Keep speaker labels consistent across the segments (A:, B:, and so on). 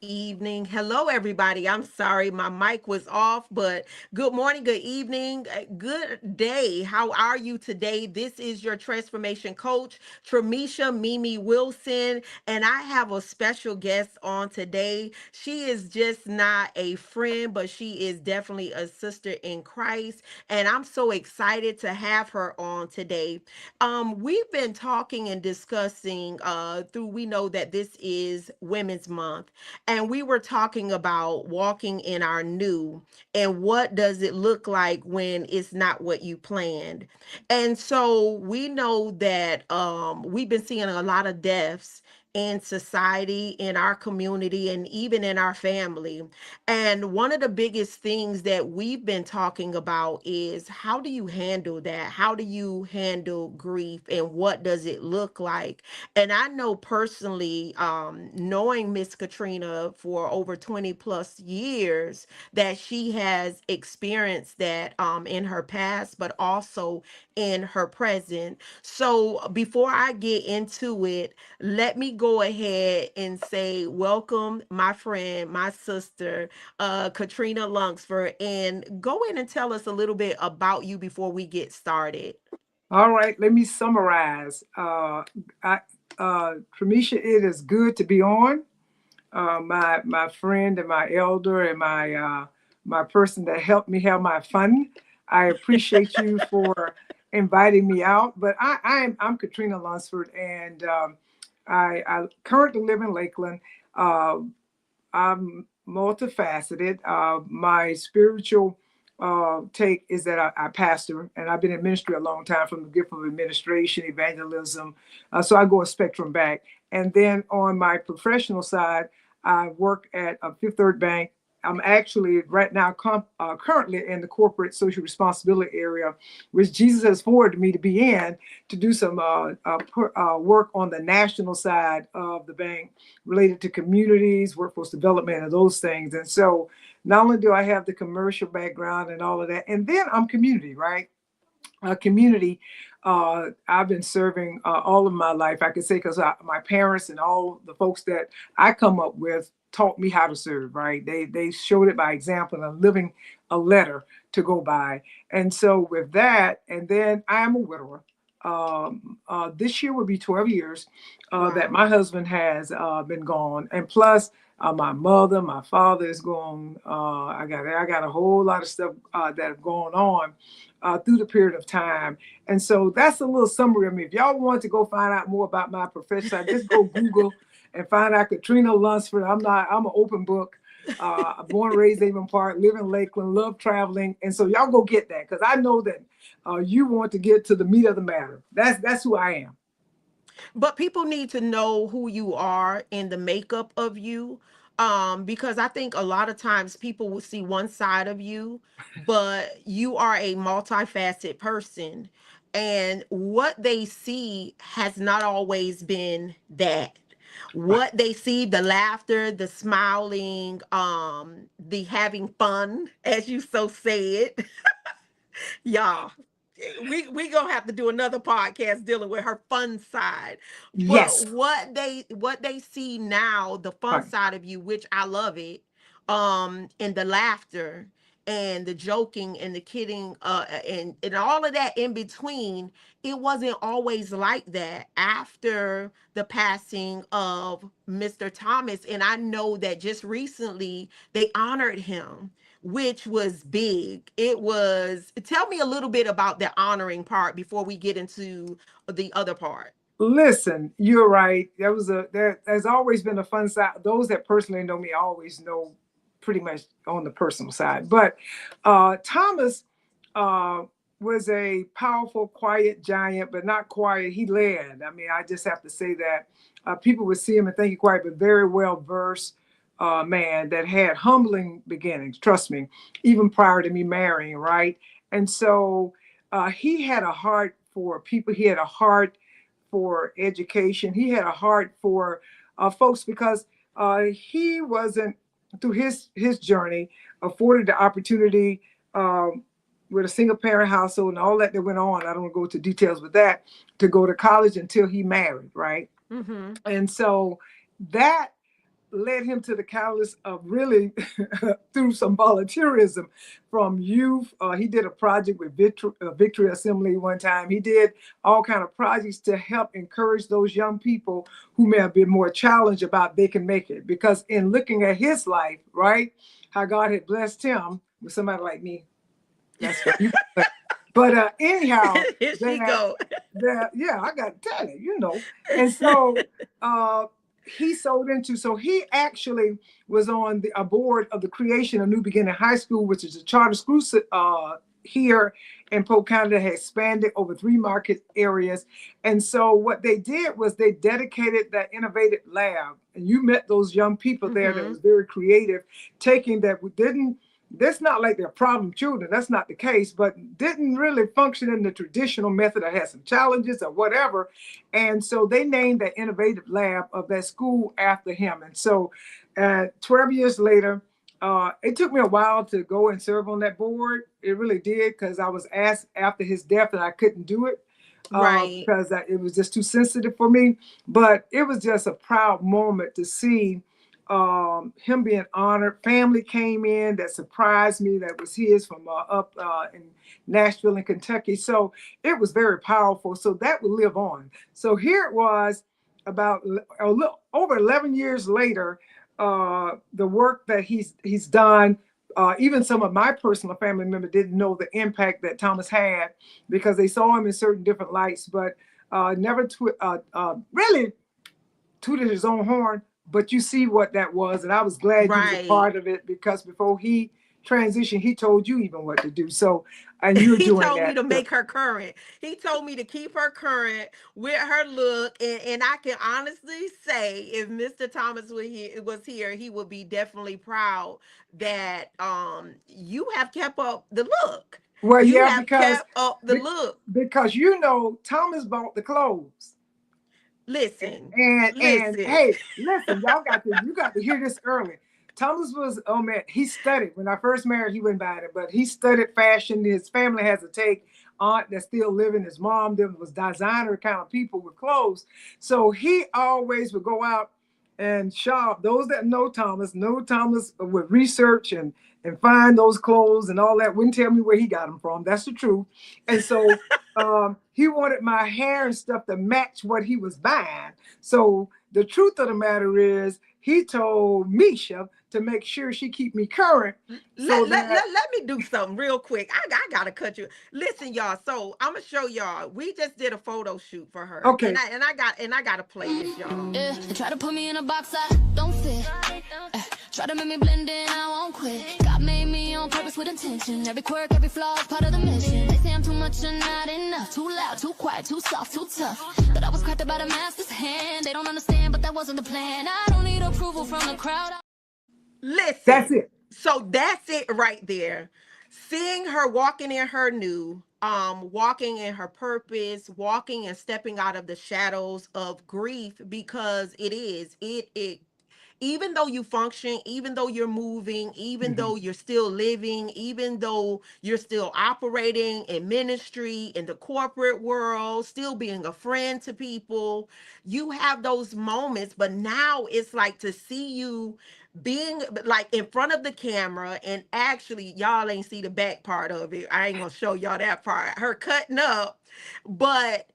A: evening. Hello, everybody. I'm sorry my mic was off, but good morning, good evening, good day. How are you today? This is your transformation coach, Tramisha Mimi Wilson, and I have a special guest on today. She is just not a friend, but she is definitely a sister in Christ, and I'm so excited to have her on today. We've been talking and discussing through we know that this is Women's Month, and we were talking about walking in our new and what does it look like when it's not what you planned. And so we know that we've been seeing a lot of deaths in society, in our community, and even in our family. And one of the biggest things that we've been talking about is how do you handle that? How do you handle grief and what does it look like? And I know personally, knowing Miss Katrina for over 20 plus years, that she has experienced that in her past, but also in her present. So before I get into it, let me go ahead and say, welcome, my friend, my sister, Katrina Lungsford, and go in and tell us a little bit about you before we get started.
B: All right, let me summarize. Tramisha, it is good to be on. My friend and my elder and my person that helped me have my fun. I appreciate you for inviting me out. But I'm Katrina Lunsford, and I currently live in Lakeland. Uh, I'm multifaceted. My spiritual take is that I pastor, and I've been in ministry a long time from the gift of administration, evangelism. So I go a spectrum back. And then on my professional side, I work at a Fifth Third Bank. I'm actually right now currently in the corporate social responsibility area, which Jesus has forwarded me to be in to do some work on the national side of the bank related to communities, workforce development, and those things. And so not only do I have the commercial background and all of that, and then I'm community, right? Community. I've been serving all of my life, I could say, because my parents and all the folks that I come up with taught me how to serve, right? They showed it by example and living a letter to go by. And so with that, and then I am a widower. This year will be 12 years that
A: Wow.
B: my husband has been gone, and plus my mother, my father is gone. I got a whole lot of stuff that have gone on through the period of time. And so that's a little summary of me. If y'all want to go find out more about my profession, I just go Google and find out Katrina Lunsford. I'm an open book. Born and raised Avon Park, live in Lakeland, love traveling. And so y'all go get that because I know that you want to get to the meat of the matter. That's who I am.
A: But people need to know who you are and the makeup of you. Because I think a lot of times people will see one side of you, but you are a multifaceted person. And what they see has not always been that. What they see, the laughter, the smiling, the having fun, as you so said, y'all, we gonna have to do another podcast dealing with her fun side. But
B: Yes.
A: what they see now, the fun
B: Right.
A: side of you, which I love it, and the laughter and the joking and the kidding, and all of that in between, it wasn't always like that after the passing of Mr. Thomas. And I know that just recently they honored him, which was big. It was, tell me a little bit about the honoring part before we get into the other part.
B: Listen, you're right. There's always been a fun side. Those that personally know me always know pretty much on the personal side. But Thomas uh, was a powerful, quiet giant, but not quiet. He led. I mean, I just have to say that people would see him and think he quiet, but very well versed man that had humbling beginnings. Trust me, even prior to me marrying, right? And so he had a heart for people. He had a heart for education. He had a heart for folks because he wasn't through his journey afforded the opportunity with a single parent household and all that went on. I don't want to go into details with that to go to college until he married, right?
A: Mm-hmm.
B: And so that led him to the catalyst of really through some volunteerism from youth. He did a project with Victory Assembly one time. He did all kind of projects to help encourage those young people who may have been more challenged about they can make it. Because in looking at his life, right, how God had blessed him with somebody like me. That's what you. But anyhow,
A: Here she go.
B: yeah, I got to tell you, And so he sold into, so he actually was on a board of the creation of New Beginning High School, which is a charter school here in Polk County that has expanded over 3 market areas. And so what they did was they dedicated that innovative lab. And you met those young people there that was very creative, taking that we didn't, that's not like they're problem children. That's not the case, but didn't really function in the traditional method. I had some challenges or whatever. And so they named that innovative lab of that school after him. And so 12 years later, it took me a while to go and serve on that board. It really did, because I was asked after his death and I couldn't do it.
A: Right.
B: Because it was just too sensitive for me. But it was just a proud moment to see him being honored. Family came in that surprised me, that was his from up in Nashville in Kentucky. So it was very powerful. So that would live on. So here it was, about a little over 11 years later, the work that he's done. Even some of my personal family members didn't know the impact that Thomas had, because they saw him in certain different lights, but never really tooted his own horn. But you see what that was, and I was glad you was a part of it, because before he transitioned, he told you even what to do. So, and you were doing that.
A: He told me to make her current. He told me to keep her current with her look, and I can honestly say, if Mr. Thomas was here, he would be definitely proud that you have kept up the look.
B: Well,
A: you
B: yeah,
A: have
B: because
A: kept up the look.
B: Because Thomas bought the clothes.
A: Listen,
B: and hey, listen, you got to hear this early. Thomas was, oh man, he studied. When I first married, he wouldn't buy it, but he studied fashion. His family has a aunt that's still living. His mom was designer kind of people with clothes. So he always would go out and shop. Those that know Thomas would research and find those clothes and all that. Wouldn't tell me where he got them from. That's the truth. And so he wanted my hair and stuff to match what he was buying. So the truth of the matter is, he told Misha to make sure she keep me current.
A: Let me do something real quick. I gotta cut you. Listen, y'all. So I'm gonna show y'all. We just did a photo shoot for her.
B: Okay.
A: And I gotta play this, y'all.
C: Yeah, they try to put me in a box I don't fit. Try to make me blend in, I won't quit. God made me on purpose with intention. Every quirk, every flaw is part of the mission. They say I'm too much and not enough. Too loud, too quiet, too soft, too tough. But I was crafted by the master's hand. They don't understand, but that wasn't the plan. I don't need approval from the crowd.
A: Listen.
B: That's it.
A: So that's it right there. Seeing her walking in her new, walking in her purpose, walking and stepping out of the shadows of grief, because it even though you function, even though you're moving, even though you're still living, even though you're still operating in ministry, in the corporate world, still being a friend to people, you have those moments. But now it's like to see you being like in front of the camera, and actually y'all ain't see the back part of it. I ain't gonna show y'all that part, her cutting up, but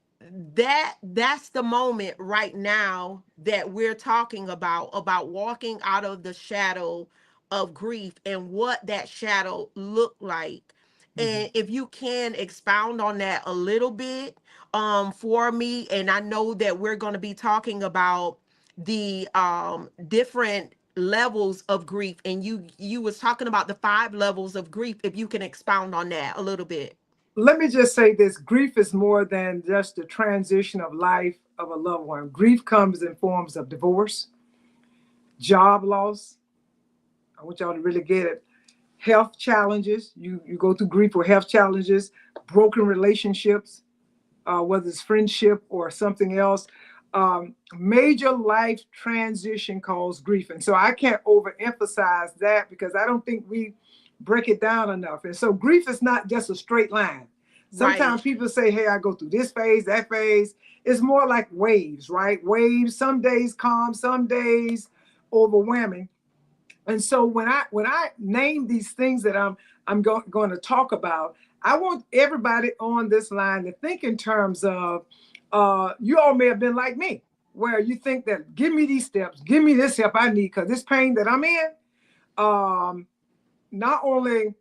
A: that's the moment right now that we're talking about walking out of the shadow of grief and what that shadow looked like. And if you can expound on that a little bit for me. And I know that we're going to be talking about the different levels of grief, and you was talking about the 5 levels of grief. If you can expound on that a little bit.
B: Let me just say this: grief is more than just the transition of life of a loved one. Grief comes in forms of divorce, job loss. I want y'all to really get it. Health challenges. You go through grief with health challenges, broken relationships, whether it's friendship or something else. Major life transition causes grief. And so I can't overemphasize that, because I don't think we break it down enough. And so grief is not just a straight line. Sometimes people say, hey, I go through this phase, that phase. It's more like waves, right? Waves, some days calm, some days overwhelming. And so when I name these things that I'm going to talk about, I want everybody on this line to think in terms of, you all may have been like me, where you think that give me these steps, give me this help I need, because this pain that I'm in, not only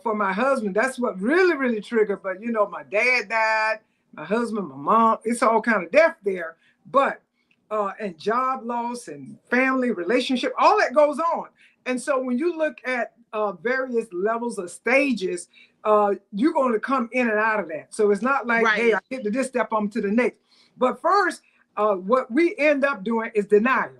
B: for my husband, that's what really triggered, but you know, my dad died, my husband, my mom, it's all kind of death there, but and job loss and family relationship, all that goes on. And so when you look at various levels of stages, you're going to come in and out of that. So it's not like, hey, I get to this step, I'm to the next. But first, what we end up doing is denial.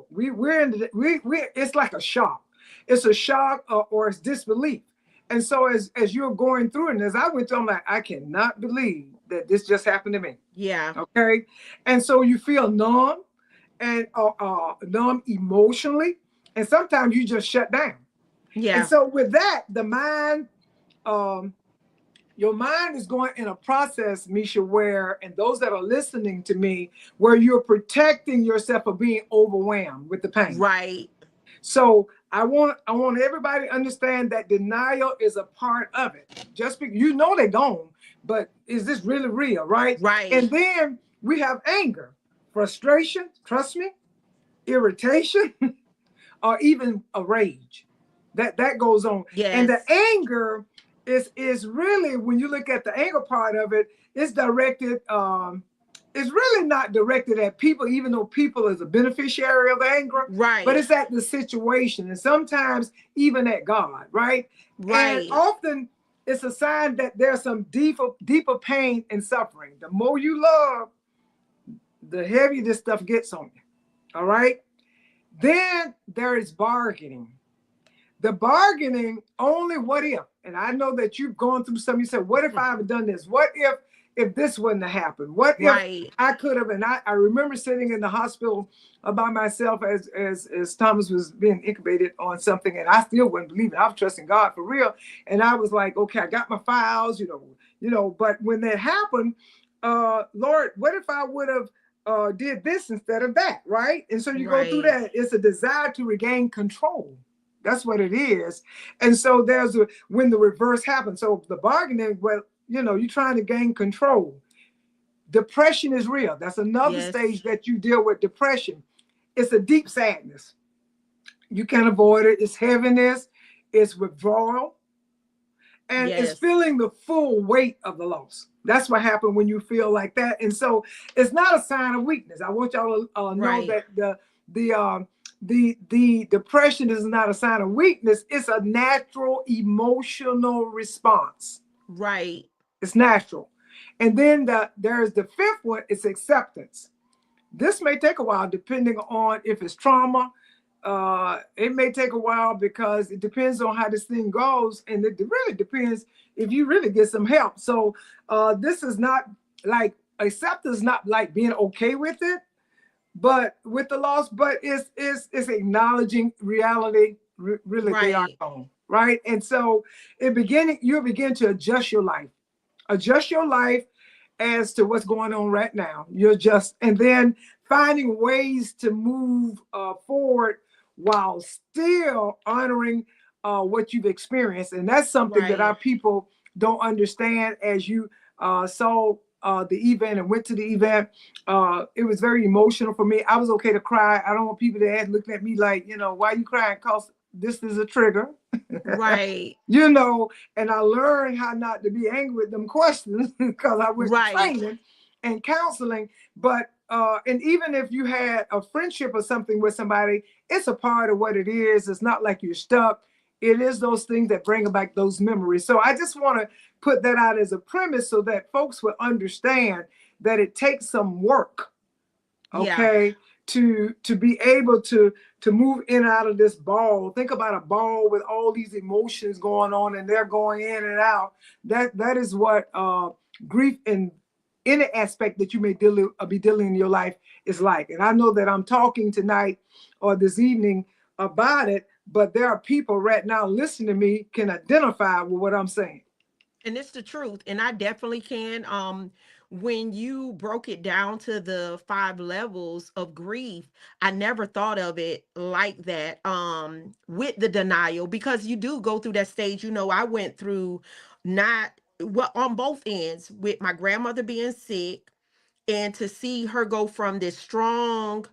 B: It's like a shock. It's a shock or it's disbelief. And so as you're going through it, and as I went through, I'm like, I cannot believe that this just happened to me.
A: Yeah.
B: Okay. And so you feel numb and numb emotionally. And sometimes you just shut down.
A: Yeah.
B: And so with that, the mind, your mind is going in a process, Misha, where, and those that are listening to me, where you're protecting yourself from being overwhelmed with the pain.
A: Right.
B: So I want everybody to understand that denial is a part of it. Just because you know they're gone, but is this really real, right?
A: Right.
B: And then we have anger, frustration, trust me, irritation, or even a rage. That goes on.
A: Yes.
B: And the anger is really, when you look at the anger part of it, it's directed, it's really not directed at people, even though people is a beneficiary of the anger.
A: Right.
B: But it's at the situation, and sometimes even at God, right?
A: Right.
B: And often it's a sign that there's some deeper pain and suffering. The more you love, the heavier this stuff gets on you. All right. Then there is bargaining. The bargaining, only what if? And I know that you've gone through some, you said, what if I have done this? What if this wouldn't have happened? What if I could have? And I remember sitting in the hospital by myself as Thomas was being incubated on something, and I still wasn't believing. I was trusting God for real. And I was like, okay, I got my files, you know, but when that happened, Lord, what if I would have did this instead of that, right? And so you go through that. It's a desire to regain control. That's what it is. And so when the reverse happens. So the bargaining, well, you know, you're trying to gain control. Depression is real. That's another stage that you deal with depression. It's a deep sadness. You can't avoid it. It's heaviness. It's withdrawal. And it's feeling the full weight of the loss. That's what happened when you feel like that. And so it's not a sign of weakness. I want y'all to know that the depression is not a sign of weakness. It's a natural emotional response.
A: Right.
B: It's natural. And then there's the fifth one, it's acceptance. This may take a while depending on if it's trauma. It may take a while because it depends on how this thing goes. And it really depends if you really get some help. So this is not like, acceptance is not like being okay with it, but with the loss, but it's acknowledging reality, really they are gone, right? And so you'll begin to adjust your life as to what's going on right now. And then finding ways to move forward while still honoring what you've experienced. And that's something that our people don't understand. As you saw the event and went to the event, it was very emotional for me. I was okay to cry. I don't want people to look at me like, you know, why are you crying? Because this is a trigger.
A: Right.
B: You know, and I learned how not to be angry with them questions because I went to training and counseling. But and even if you had a friendship or something with somebody, it's a part of what it is. It's not like you're stuck. It is those things that bring back those memories. So I just want to put that out as a premise so that folks will understand that it takes some work, okay, to be able to move in and out of this ball. Think about a ball with all these emotions going on and they're going in and out. That is what grief in any aspect that you may be dealing in your life is like. And I know that I'm talking tonight or this evening about it, but there are people right now listening to me can identify with what I'm saying.
A: And it's the truth. And I definitely can. when you broke it down to the 5 levels of grief, I never thought of it like that, with the denial, because you do go through that stage. I went through, not well, on both ends, with my grandmother being sick, and to see her go from this strong,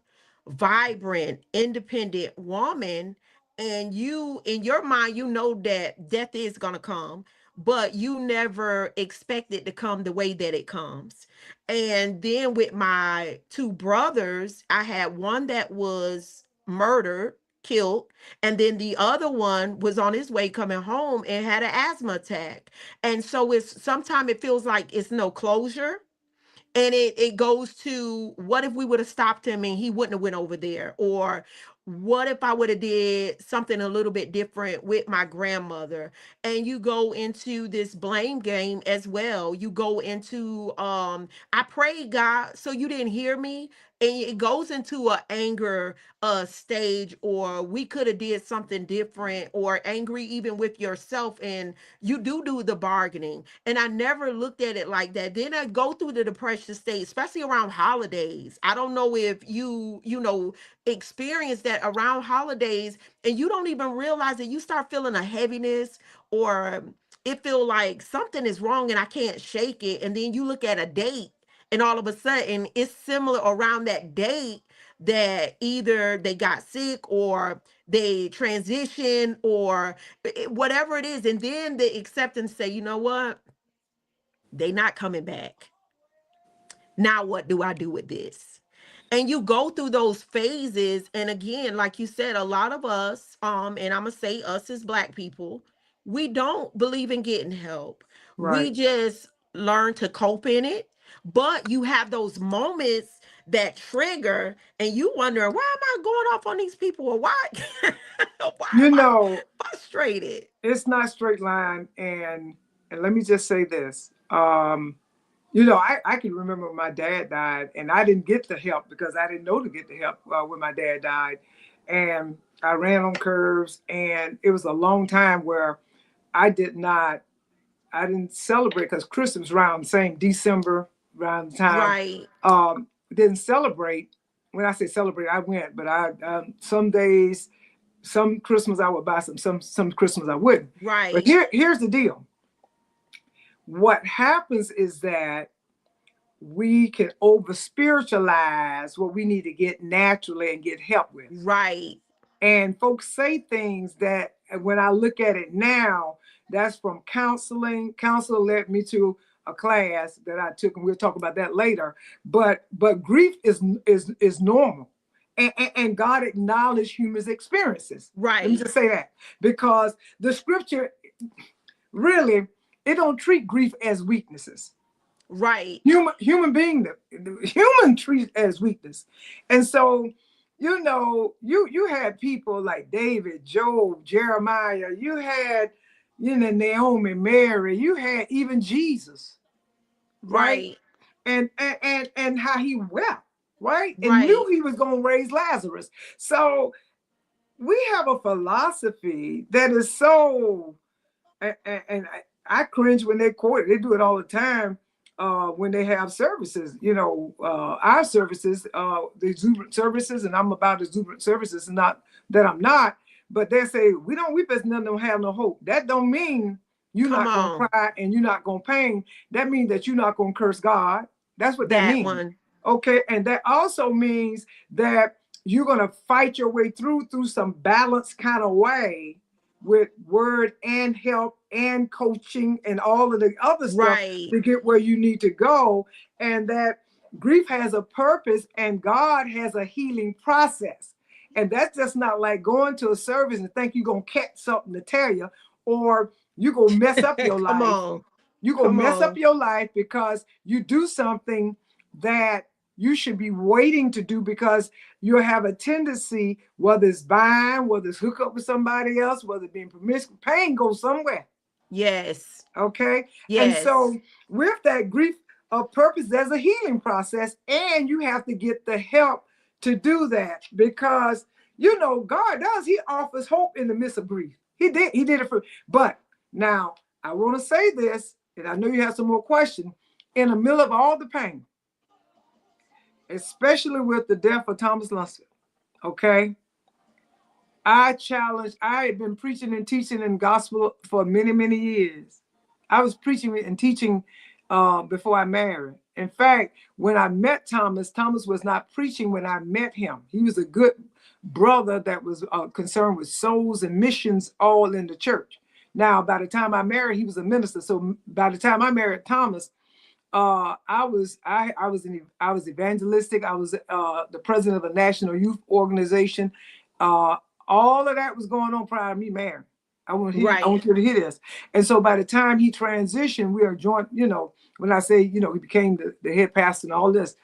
A: vibrant, independent woman, and you, in your mind, that death is going to come, but you never expect it to come the way that it comes. And then with my two brothers, I had one that was murdered, killed, and then the other one was on his way coming home and had an asthma attack. And so it's sometimes it feels like it's no closure, and it goes to, what if we would have stopped him and he wouldn't have went over there, or what if I would have did something a little bit different with my grandmother. And you go into this blame game as well. You go into, I prayed, God, so you didn't hear me. And it goes into a anger stage, or we could have did something different, or angry even with yourself, and you do the bargaining. And I never looked at it like that. Then I go through the depression stage, especially around holidays. I don't know if you experience that around holidays, and you don't even realize that you start feeling a heaviness, or it feel like something is wrong and I can't shake it. And then you look at a date, and all of a sudden it's similar around that date, that either they got sick, or they transition, or whatever it is. And then the acceptance say, you know what? They not coming back. Now what do I do with this? And you go through those phases. And again, like you said, a lot of us, and I'm gonna say us as Black people, we don't believe in getting help. We
B: Right.
A: just learn to cope in it. But you have those moments that trigger, and you wonder, why am I going off on these people, or why why
B: You
A: am I
B: know,
A: frustrated?
B: it's not straight line. And let me just say this. I can remember when my dad died, and I didn't get the help because I didn't know to get the help when my dad died. And I ran on curves, and it was a long time where I did not, I didn't celebrate, because Christmas around the same December around the time.
A: Right,
B: Didn't celebrate. When I say celebrate, I went, but some days, some Christmas I would buy some Christmas I wouldn't. But
A: right,
B: here's the deal. What happens is that we can over spiritualize what we need to get naturally and get help with.
A: right,
B: And folks say things that when I look at it now, that's from counseling. Counselor led me to a class that I took, and we'll talk about that later. But grief is normal. And God acknowledged human experiences. Let me
A: right,
B: just say that, because the scripture really, it don't treat grief as weaknesses.
A: right,
B: Human being, the human treat as weakness. And so, you had people like David, Job, Jeremiah, you had, Naomi, Mary, you had even Jesus, right?
A: right,
B: And how he wept, right? And
A: right.
B: knew he was going to raise Lazarus. So we have a philosophy that is so, and I cringe when they quote it. They do it all the time when they have services. Our services, the exuberant services, and I'm about exuberant services. Not that I'm not, but they say we don't weep as none don't have no hope. That don't mean you're
A: Come
B: not gonna
A: on.
B: cry and you're not gonna pain. That means that you're not gonna curse God. That's what that
A: That
B: means.
A: one.
B: Okay, and that also means that you're gonna fight your way through some balanced kind of way, with word and help and coaching and all of the other stuff
A: Right.
B: to get where you need to go. And that grief has a purpose, and God has a healing process. And that's just not like going to a service and think you're going to catch something to tell you, or you're going to mess up your
A: Come
B: life.
A: on.
B: You're going
A: Come
B: to mess up
A: on.
B: your life because you do something that you should be waiting to do, because you'll have a tendency, whether it's buying, whether it's hook up with somebody else, whether it's being promiscuous, pain goes somewhere.
A: Yes.
B: Okay. And
A: Yes.
B: so with that grief of purpose, there's a healing process, and you have to get the help to do that, because God does, he offers hope in the midst of grief. He did it for, but now I want to say this, and I know you have some more questions. in the middle of all the pain, especially with the death of Thomas Lunsford, okay? I had been preaching and teaching in gospel for many, many years. I was preaching and teaching before I married. In fact, when I met Thomas, Thomas was not preaching when I met him. He was a good brother that was concerned with souls and missions all in the church. Now, by the time I married, he was a minister. So by the time I married Thomas, I was evangelistic. I was the president of a national youth organization. All of that was going on prior to me marrying. I want you to hear this. And so by the time he transitioned, we are joint, when I say, he became the head pastor and all this,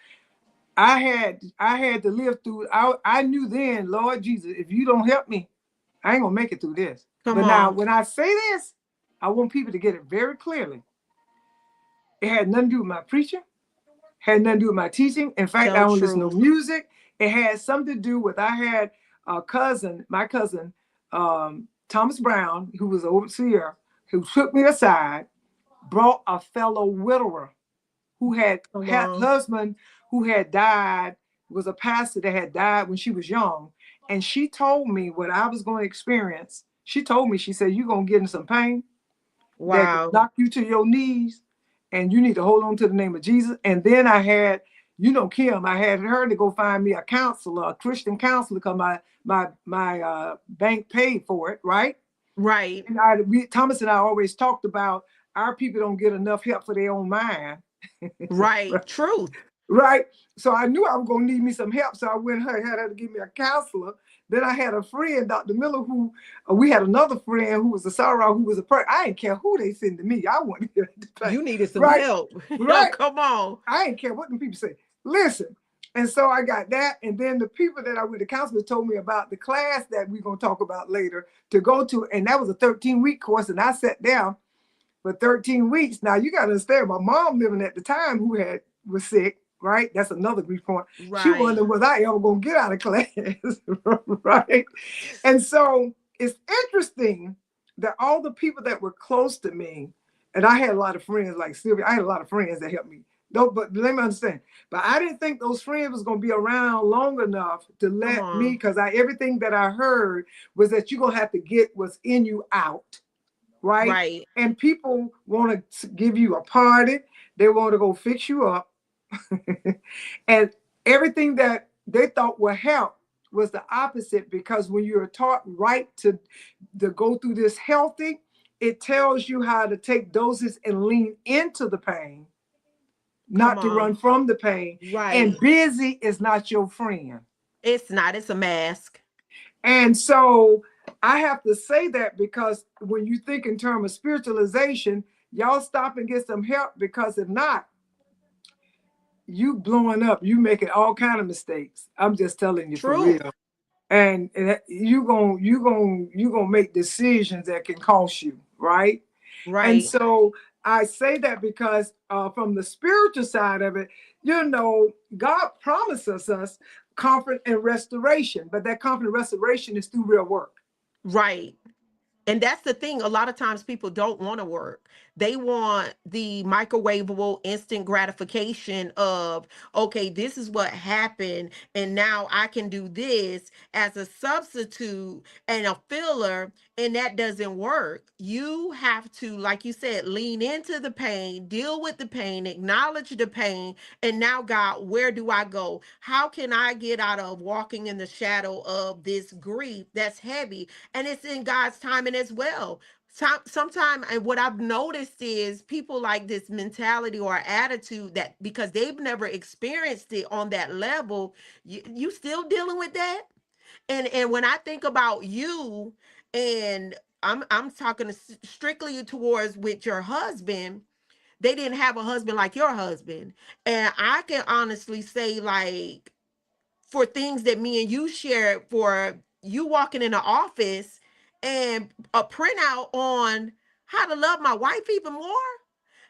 B: I had to live through, I knew then, Lord Jesus, if you don't help me, I ain't gonna make it through this. Now, when I say this, I want people to get it very clearly. It had nothing to do with my preaching, had nothing to do with my teaching. In fact, I don't listen to music. It had something to do with, I had my cousin, Thomas Brown, who was an overseer, who took me aside, brought a fellow widower who had husband who had died, was a pastor that had died when she was young. And she told me what I was going to experience. She told me, she said, you're going to get in some pain. That can knock you to your knees, and you need to hold on to the name of Jesus. And then I had, Kim, I had her to go find me a counselor, a Christian counselor, because my bank paid for it, right?
A: Right.
B: And Thomas and I always talked about our people don't get enough help for their own mind.
A: Right. Truth.
B: Right. So I knew I was going to need me some help. So I went and had her to give me a counselor. Then I had a friend, Dr. Miller, who we had another friend who was a sorrow, who was a person. I didn't care who they sent to me. I wanted to pay.
A: You needed some help. Right. Come on.
B: I didn't care what the people say. Listen. And so I got that. And then the people that I went to counselor told me about the class that we're going to talk about later to go to. And that was a 13-week course. And I sat down for 13 weeks. Now, you got to understand, my mom living at the time was sick. Right? That's another grief point. Right. She wondered, was I ever going to get out of class? Right? And so it's interesting that all the people that were close to me, and I had a lot of friends like Sylvia, I had a lot of friends that helped me. No, but let me understand. But I didn't think those friends was going to be around long enough to let me, because everything that I heard was that you're going to have to get what's in you out. Right? Right. And people want to give you a party. They want to go fix you up. And everything that they thought would help was the opposite, because when you're taught right to go through this healthy, it tells you how to take doses and lean into the pain, not to run from the pain. Right. And busy is not your friend.
A: It's not. It's a mask.
B: And so I have to say that, because when you think in terms of spiritualization, y'all stop and get some help, because if not, you blowing up, you making all kind of mistakes. I'm just telling you. True. For real. And you gonna make decisions that can cost you, right? Right. And so I say that because from the spiritual side of it, God promises us comfort and restoration, but that comfort and restoration is through real work.
A: Right. And that's the thing. A lot of times people don't want to work. They want the microwavable instant gratification of, okay, this is what happened, and now I can do this as a substitute and a filler, and that doesn't work. You have to, like you said, lean into the pain, deal with the pain, acknowledge the pain, and now, God, where do I go? How can I get out of walking in the shadow of this grief that's heavy? And it's in God's timing as well. Sometimes, and what I've noticed is people like this mentality or attitude that because they've never experienced it on that level, you still dealing with that. And when I think about you, and I'm talking strictly towards with your husband, they didn't have a husband like your husband. And I can honestly say, like, for things that me and you shared, for you walking in the office and a printout on how to love my wife even more.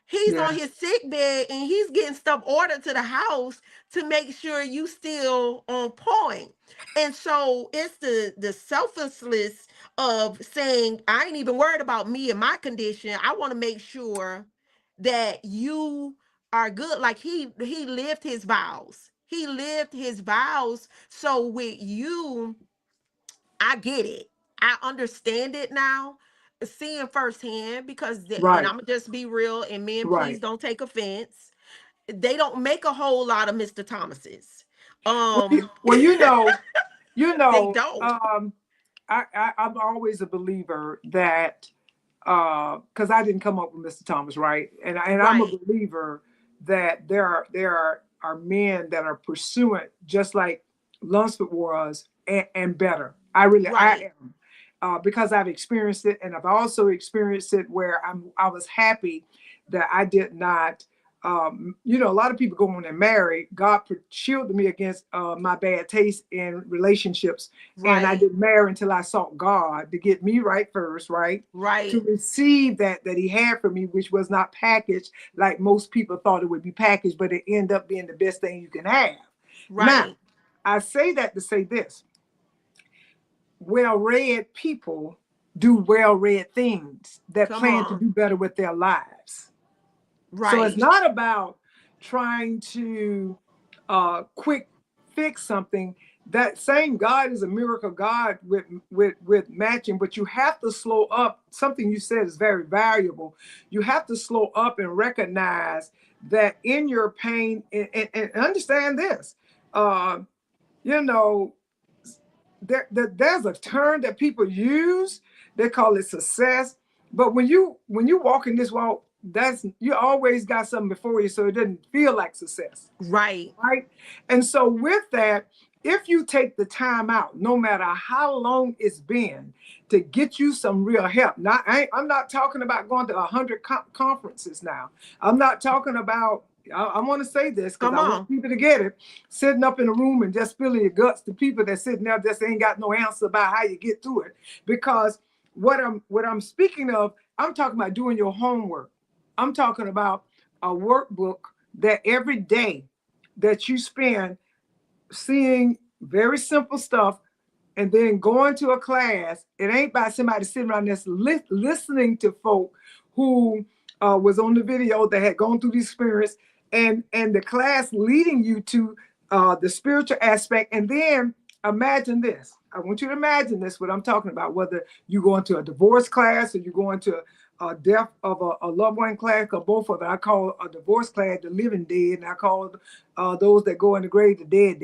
A: He's on his sick bed and he's getting stuff ordered to the house to make sure you still on point. And so it's the selflessness of saying, I ain't even worried about me and my condition. I want to make sure that you are good. Like he lived his vows. He lived his vows. So with you, I get it. I understand it now, seeing firsthand because and
B: Right,
A: I'm gonna just be real, and men, please
B: right.
A: don't take offense. They don't make a whole lot of Mr. Thomases.
B: Well,
A: Um
B: well,
A: they don't.
B: I'm always a believer that because I didn't come up with Mr. Thomas, right? And I'm a
A: Right.
B: believer that there are men that are pursuant just like Lunsford was and better. I
A: Right.
B: am. Because I've experienced it, and I've also experienced it where I was happy that I did not. A lot of people go on and marry. God shielded me against my bad taste in relationships, and I
A: Right.
B: didn't marry until I sought God to get me right first, right? To
A: Right.
B: receive that He had for me, which was not packaged like most people thought it would be packaged, but it ended up being the best thing you can have. Now,
A: Right.
B: I say that to say this: well-read people do well-read things that
A: Come
B: plan to
A: on.
B: do better with their lives. So it's
A: Right.
B: not about trying to quick fix something. That same God is a miracle God with matching, but you have to slow up. Something you said is very valuable. You have to slow up and recognize that in your pain and understand this. Uh, you know, there's a term that people use. They call it success. But when you walk in this walk, that's you always got something before you, so it doesn't feel like success,
A: Right.
B: right? And so with that, if you take the time out, no matter how long it's been, to get you some real help. Now, I'm not talking about going to 100 conferences now. I'm not talking about. I want to say this because
A: Come
B: I want
A: on.
B: people to get it. Sitting up in a room and just spilling your guts to people that sitting there just ain't got no answer about how you get through it. Because what I'm speaking of, I'm talking about doing your homework. I'm talking about a workbook that every day that you spend seeing very simple stuff and then going to a class, it ain't by somebody sitting around there listening to folk who was on the video that had gone through the experience, and the class leading you to the spiritual aspect. And then imagine this. I want you to imagine this, what I'm talking about, whether you go into a divorce class or you go into a death of a loved one class, or both of them. I call a divorce class the living dead, and I call those that go in the grave the dead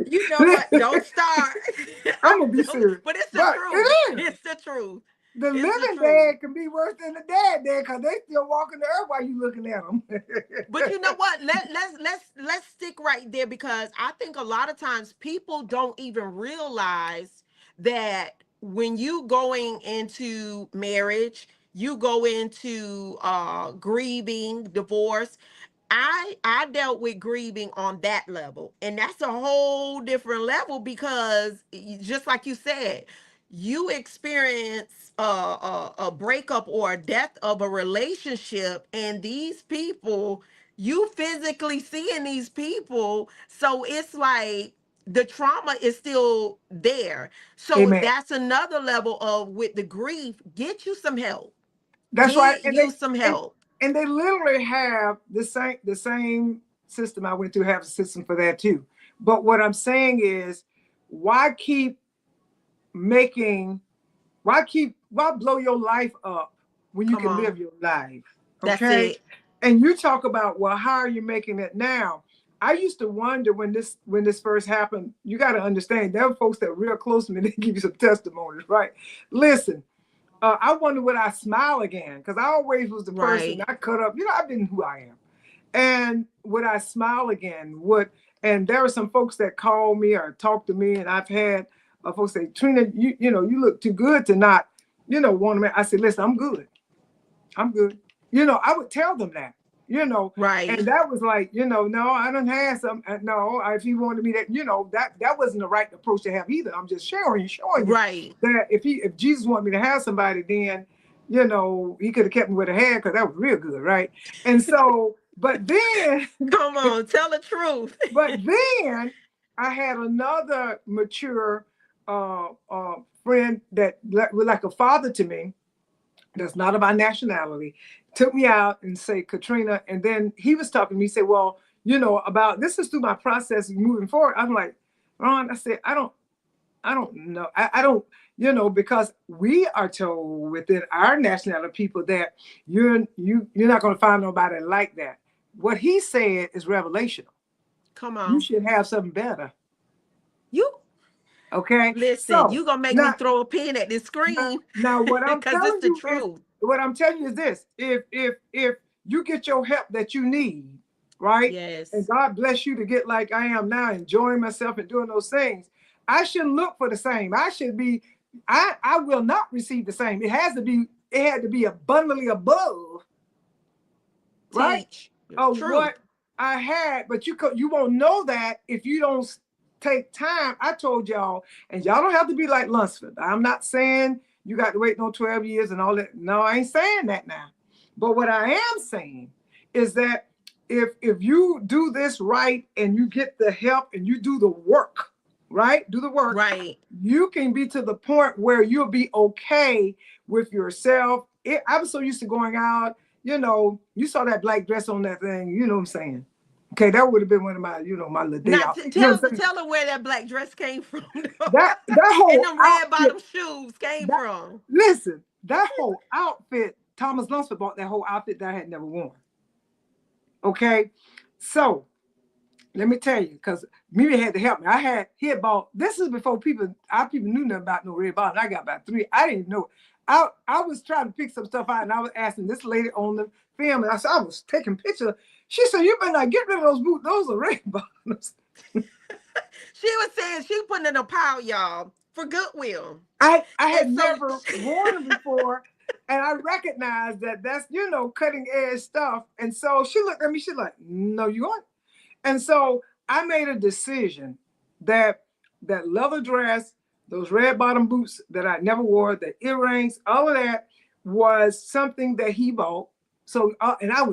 A: You know what?
B: dead.
A: Don't start.
B: I'm gonna be serious,
A: But it's the
B: but
A: truth.
B: it is.
A: It's the truth.
B: The
A: It's the
B: living
A: truth.
B: dead can be worse than the dead dead because they still walking the earth while you looking at them.
A: But you know what? Let's stick right there because I think a lot of times people don't even realize that when you going into marriage, you go into grieving, divorce. I dealt with grieving on that level, and that's a whole different level because just like you said, you experience a breakup or a death of a relationship, and these people, you physically seeing these people, so it's like the trauma is still there. So
B: Amen.
A: that's another level of with the grief, get you some help.
B: That's right.
A: Get
B: And
A: you some help.
B: they literally have the same system I went through, have a system for that too. But what I'm saying is, why keep making why blow your life up when you
A: Come
B: can live
A: on.
B: your life?
A: That's
B: Okay.
A: it.
B: And you talk about, well, how are you making it now? I used to wonder when this first happened. You got to understand, there were folks that were real close to me. They give you some testimonies, right? Listen, I wonder would I smile again, because I always was the person
A: Right.
B: I cut up. I've been who I am, and would I smile again? And there are some folks that call me or talk to me, and I've had folks say, Trina, you look too good to not, want to. I said, listen, I'm good. I'm good. I would tell them that, and
A: Right.
B: that was like, no, I don't have some. No, if he wanted me that wasn't the right approach to have either. I'm just showing you
A: Right.
B: that if Jesus wanted me to have somebody, then, he could have kept me with a hand because that was real good, right? And so, but then,
A: Come on. Tell the truth.
B: but then I had another mature friend that was like a father to me, that's not of our nationality, took me out and say, Katrina, and then he was talking to me, say, well, you know, about this is through my process moving forward. I'm like, Ron, I said, I don't know. I don't, you know, because we are told within our nationality people that you're not going to find nobody like that. What he said is revelational.
A: Come
B: You
A: on.
B: should have something better.
A: You
B: Okay.
A: listen,
B: So
A: you gonna make me
B: now,
A: throw a pin at this screen
B: now what I'm
A: because it's
B: telling
A: the
B: you is
A: truth.
B: what I'm telling you is this: if you get your help that you need, right,
A: Yes.
B: and God bless you to get like I am now, enjoying myself and doing those things, I shouldn't look for the same. I should be. I will not receive the same. It had to be abundantly above, right?
A: Teach.
B: Of
A: Truth.
B: what I had, but you won't know that if you don't take time. I told y'all, and y'all don't have to be like Lunsford. I'm not saying you got to wait no 12 years and all that. No, I ain't saying that now. But what I am saying is that if you do this right and you get the help and you do the work, right? Do the work.
A: Right.
B: You can be to the point where you'll be okay with yourself. I was so used to going out, you know, you saw that black dress on that thing, you know what I'm saying? Okay, that would have been one of my, you know, my little day
A: Now
B: out.
A: tell her where that black dress came from.
B: That whole
A: and them red
B: outfit,
A: bottom shoes came from.
B: listen, that whole outfit, Thomas Lunsford bought that whole outfit that I had never worn. Okay, so let me tell you, because Mimi had to help me. He had bought, this is before people knew nothing about no red bottom. I got about 3. I didn't even know. I was trying to pick some stuff out, and I was asking this lady on the film, and I was taking pictures. She said, you better not get rid of those boots. Those are red bottoms.
A: She was saying she put in a pile, y'all, for Goodwill.
B: I had never worn them before, and I recognized that that's, you know, cutting edge stuff. And so she looked at me, she's like, no, you aren't. And so I made a decision that that leather dress, those red bottom boots that I never wore, the earrings, all of that was something that he bought. So, and I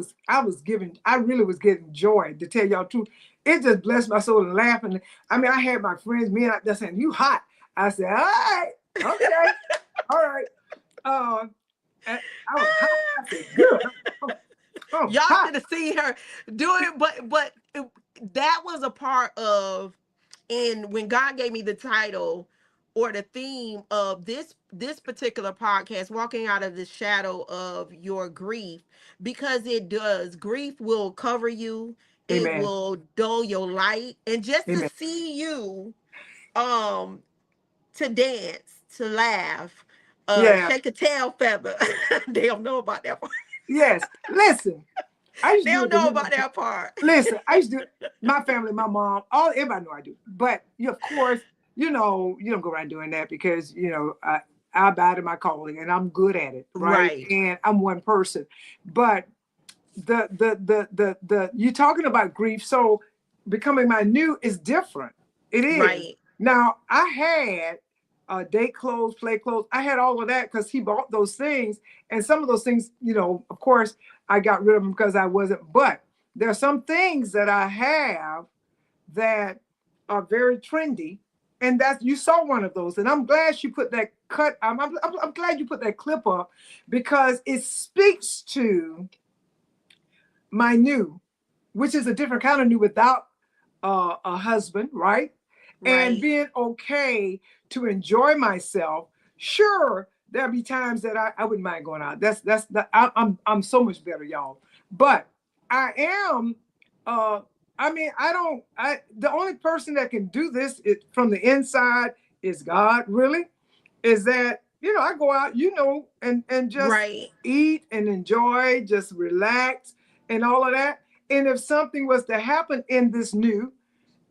B: really was getting joy, to tell y'all the truth. It just blessed my soul and laughing. I mean, I had my friends, me and I saying, you hot. I said, all right, okay, all right. And I was hot. I said, good.
A: Y'all should have seen her do it, but that was a part of, and when God gave me the title or the theme of this particular podcast, walking out of the shadow of your grief, because it does. Grief will cover you. It
B: Amen.
A: will dull your light, and just
B: Amen.
A: to see you, to dance, to laugh, shake a tail feather. They don't know about that part.
B: Yes, listen.
A: They don't know about that part.
B: Listen, I used to do it. My family, my mom, everybody know I do. But of course, you know, you don't go around doing that because, you know, I bow to my calling and I'm good at it, right? And I'm one person. But the you're talking about grief, so becoming my new is different. It is.
A: Right.
B: Now I had date clothes, play clothes. I had all of that because he bought those things. And some of those things, you know, of course, I got rid of them because I wasn't. But there are some things that I have that are very trendy. And you saw one of those. And I'm glad you put that cut. I'm glad you put that clip up because it speaks to my new, which is a different kind of new without a husband, right? And being okay to enjoy myself. Sure, there'll be times that I wouldn't mind going out. I'm so much better, y'all. But I am, the only person that can do this from the inside is God, really, is that, you know, I go out, you know, and just eat and enjoy, just relax and all of that. And if something was to happen in this new,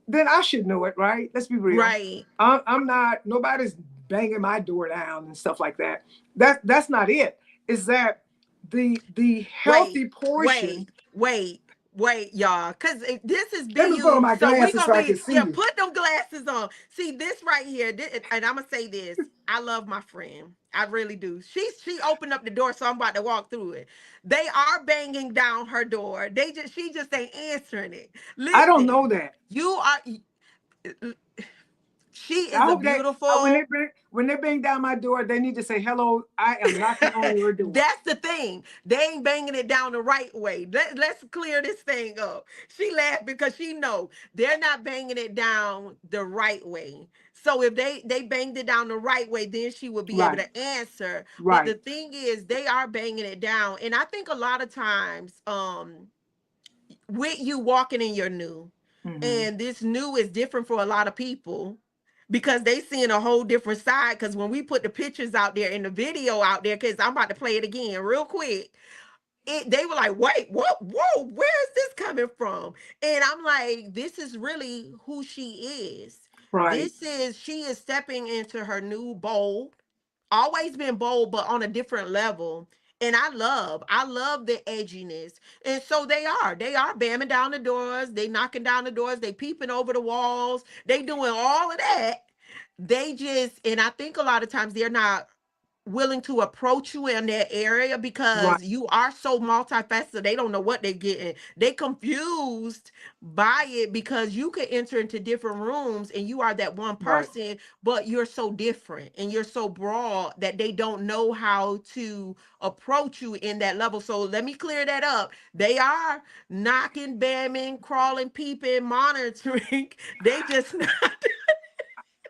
B: then I should know it, right? Let's be real.
A: Right.
B: I'm not, nobody's banging my door down and stuff like that. That's not it. Is that the healthy portion?
A: Wait, y'all, because this is
B: Let me put on my glasses so I can see you.
A: Put them glasses on. See this right here, and I'm gonna say this. I love my friend. I really do. She opened up the door, so I'm about to walk through it. They are banging down her door. She just ain't answering it. Listen,
B: I don't know that.
A: You are. She
B: I
A: is a
B: hope they
A: beautiful.
B: when they bang down my door, they need to say hello. I am knocking on your door.
A: That's the thing. They ain't banging it down the right way. Let's clear this thing up. She laughed because she know they're not banging it down the right way. So if they banged it down the right way, then she would be able
B: Right,
A: to answer. But
B: right.
A: the thing is, they are banging it down, and I think a lot of times, with you walking in your new,
B: Hmm.
A: and this new is different for a lot of people because they seeing a whole different side. Because when we put the pictures out there and the video out there, because I'm about to play it again real quick, they were like, wait, what? Whoa, where is this coming from? And I'm like, this is really who she is.
B: Right,
A: She is stepping into her new bold, always been bold, but on a different level. And I love the edginess. And so they are bamming down the doors, they knocking down the doors, they peeping over the walls, they doing all of that. They just, and I think a lot of times they're not willing to approach you in that area
B: right,
A: because you are so multifaceted. They don't know what they're getting. They confused by it because you could enter into different rooms and you are that one
B: right.
A: person, but you're so different and you're so broad that they don't know how to approach you in that level. So let me clear that up. They are knocking, bamming, crawling, peeping, monitoring. They just not.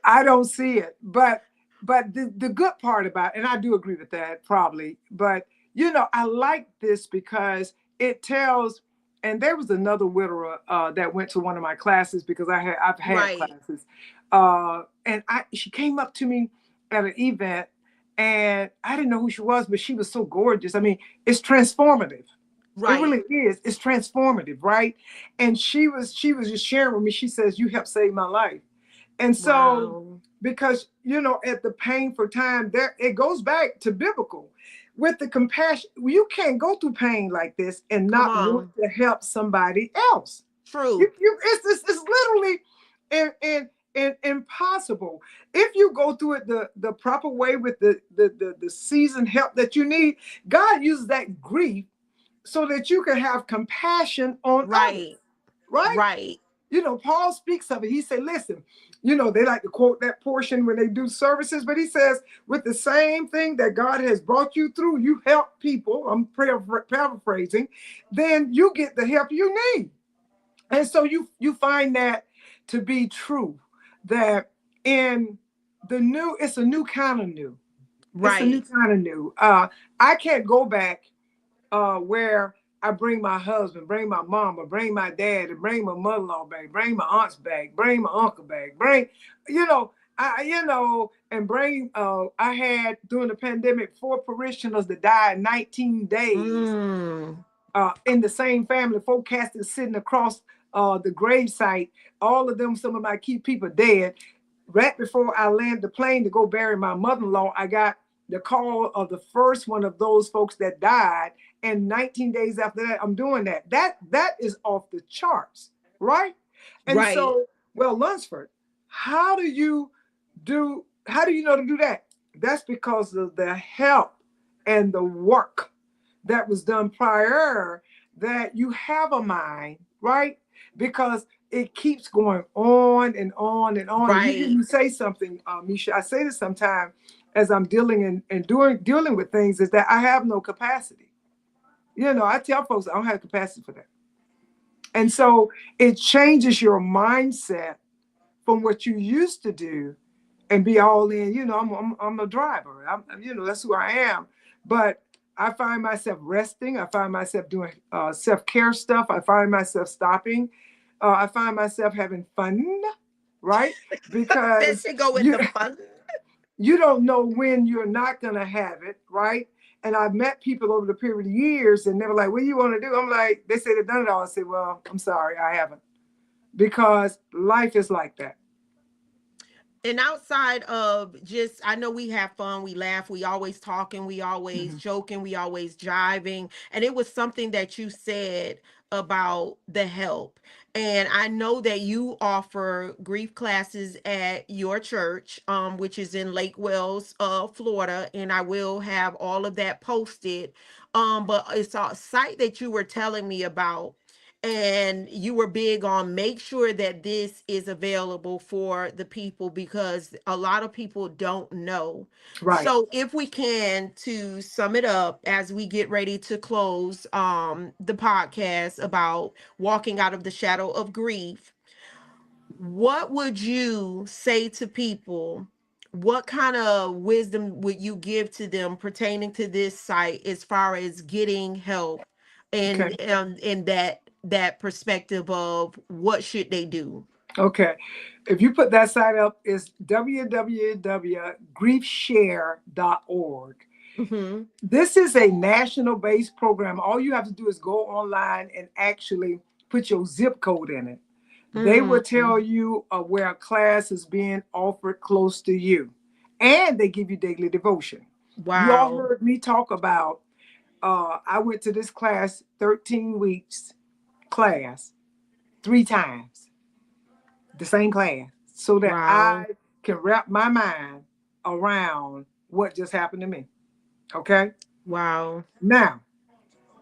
B: I don't see it, but the good part about, and I do agree with that probably, but I like this because it tells. And there was another widower that went to one of my classes because I've had
A: Right,
B: classes, and she came up to me at an event, and I didn't know who she was, but she was so gorgeous. I mean, it's transformative. It
A: right.
B: really is. It's transformative, right? And she was just sharing with me. She says, "You helped save my life." And so,
A: Wow.
B: because at the painful time, there it goes back to biblical with the compassion. You can't go through pain like this and
A: Come
B: not want
A: on.
B: to help somebody else.
A: Truth.
B: It's literally impossible if you go through it the proper way with the seasoned help that you need. God uses that grief so that you can have compassion on others,
A: Right.
B: right?
A: Right.
B: Paul speaks of it. He said, listen, they like to quote that portion when they do services, but he says, with the same thing that God has brought you through, you help people. I'm paraphrasing, then you get the help you need. And so you find that to be true, that in the new, it's a new kind of new. It's a new
A: Right.
B: kind of new. I can't go back where I bring my husband, bring my mama, bring my dad, and bring my mother-in-law back, bring my aunt's back, bring my uncle back, and bring. I had during the pandemic 4 parishioners that died in 19 days
A: Mm.
B: in the same family. Four caskets sitting across the grave site. All of them, some of my key people dead. Right before I landed the plane to go bury my mother-in-law, I got the call of the first one of those folks that died. And 19 days after that, I'm doing that. That is off the charts, right? And
A: Right.
B: so, well, Lunsford, how do you how do you know to do that? That's because of the help and the work that was done prior, that you have a mind, right? Because it keeps going on and on and on. And you hear
A: Right.
B: me say something, Misha. I say this sometimes as I'm dealing with things, is that I have no capacity. I tell folks I don't have capacity for that. And so it changes your mindset from what you used to do and be all in. I'm a driver. That's who I am. But I find myself resting. I find myself doing self-care stuff. I find myself stopping. I find myself having fun, right?
A: That
B: Because
A: should go with
B: you
A: the fun.
B: you don't know when you're not going to have it, right? And I've met people over the period of years, and they were like, "What do you want to do?" I'm like, they say they've done it all. I say, "Well, I'm sorry, I haven't," because life is like that.
A: And outside of just, I know we have fun, we laugh, we always talking, we always
B: Mhm.
A: joking, we always jiving. And it was something that you said about the help. And I know that you offer grief classes at your church, which is in Lake Wells, Florida. And I will have all of that posted. But it's a site that you were telling me about. and you were big on make sure that this is available for the people because a lot of people don't know.
B: Right.
A: So if we can, to sum it up as we get ready to close the podcast about walking out of the shadow of grief, what would you say to people? What kind of wisdom would you give to them pertaining to this site as far as getting help
B: Okay.
A: and in that perspective of what should they do?
B: Okay. If you put that site up, it's www.griefshare.org.
A: Mm-hmm.
B: This is a national based program. All you have to do is go online and actually put your zip code in it. They will tell
A: Mm-hmm.
B: you where a class is being offered close to you, and they give you daily devotion. You all
A: Wow.
B: heard me talk about, I went to this class, 13 weeks class, 3 times, the same class, so that
A: Wow.
B: I can wrap my mind around what just happened to me. Okay.
A: Wow.
B: Now,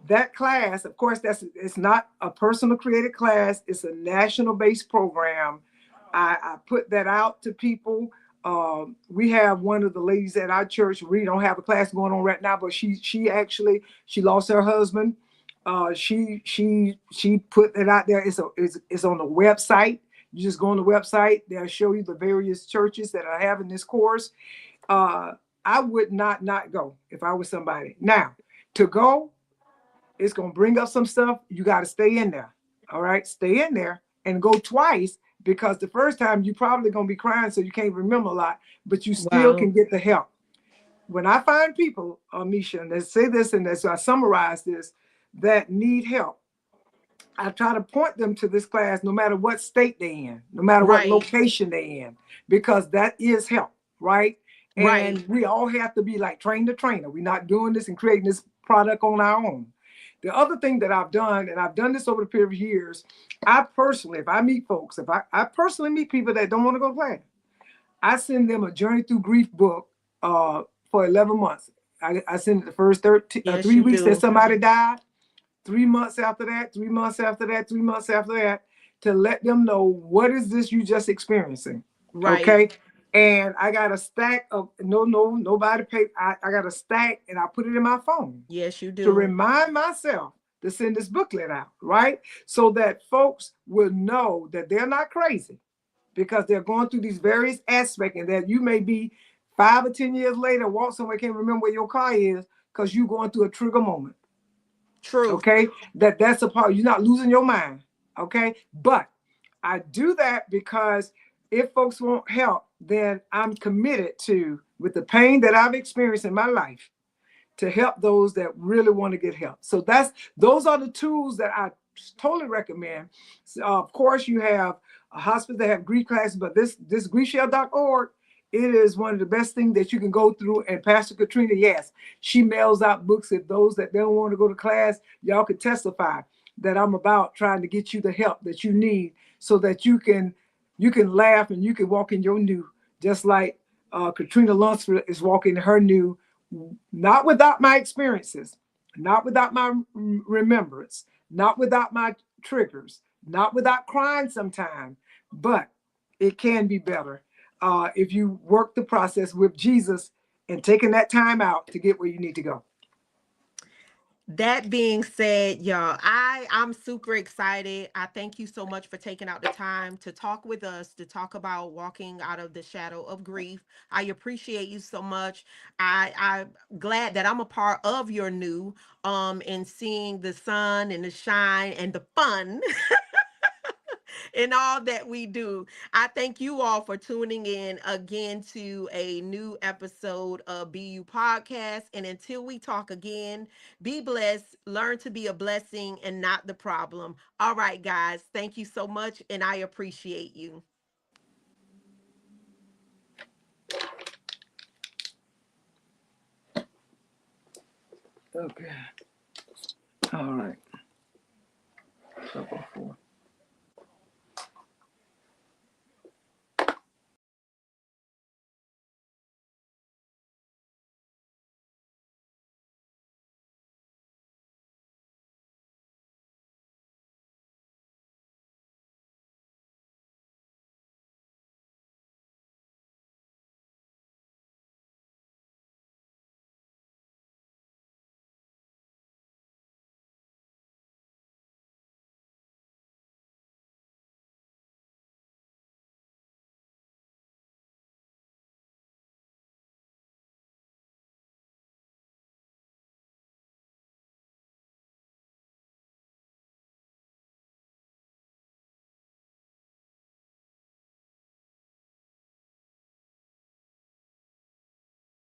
B: that class, of course, it's not a personal created class. It's a national based program. I put that out to people. We have one of the ladies at our church. We don't have a class going on right now, but she lost her husband. She put it out there. It's on the website. You just go on the website. They'll show you the various churches that are having this course. I would not go if I was somebody. Now, to go, it's going to bring up some stuff. You got to stay in there. All right. Stay in there and go twice, because the first time you probably going to be crying, so you can't remember a lot, but you still
A: Wow.
B: can get the help. When I find people, Misha, and they say this, and as I summarize this, that need help, I try to point them to this class no matter what state they're in, no matter what
A: Right.
B: location they're in, because that is help, right?
A: Right.
B: And we all have to be like train the trainer. We're not doing this and creating this product on our own. The other thing that I've done, and I've done this over the period of years, I personally, if I meet folks, if I personally meet people that don't want to go to class, I send them a Journey Through Grief book for 11 months. I send it the first
A: Yes,
B: 3
A: you
B: weeks that
A: do.
B: somebody died, 3 months after that, 3 months after that, 3 months after that, to let them know what is this you just experiencing.
A: Right.
B: Okay. And I got a stack of nobody paid. I got a stack and I put it in my phone
A: Yes, you
B: to
A: do.
B: remind myself to send this booklet out, right? So that folks will know that they're not crazy, because they're going through these various aspects, and that you may be 5 or 10 years later, walk somewhere, can't remember where your car is because you're going through a trigger moment.
A: Truth.
B: Okay, that's a part. You're not losing your mind. Okay, but I do that because if folks want help, then I'm committed to, with the pain that I've experienced in my life, to help those that really want to get help. So those are the tools that I totally recommend. So, of course, you have a hospital that have grief classes, but this griefshare.org, it is one of the best things that you can go through. And Pastor Katrina, yes, she mails out books. If those that don't want to go to class, y'all can testify that I'm about trying to get you the help that you need, so that you can laugh and you can walk in your new, just like Katrina Lunsford is walking in her new, not without my experiences, not without my remembrance, not without my triggers, not without crying sometime, but it can be better if you work the process with Jesus and taking that time out to get where you need to go.
A: That being said, y'all, I'm super excited. I thank you so much for taking out the time to talk with us, to talk about walking out of the shadow of grief. I appreciate you so much. I'm glad that I'm a part of your new and seeing the sun and the shine and the fun in all that we do. I thank you all for tuning in again to a new episode of BU Podcast. And until we talk again, be blessed, learn to be a blessing and not the problem. All right, guys, thank you so much, and I appreciate you.
B: Okay. All right. So before.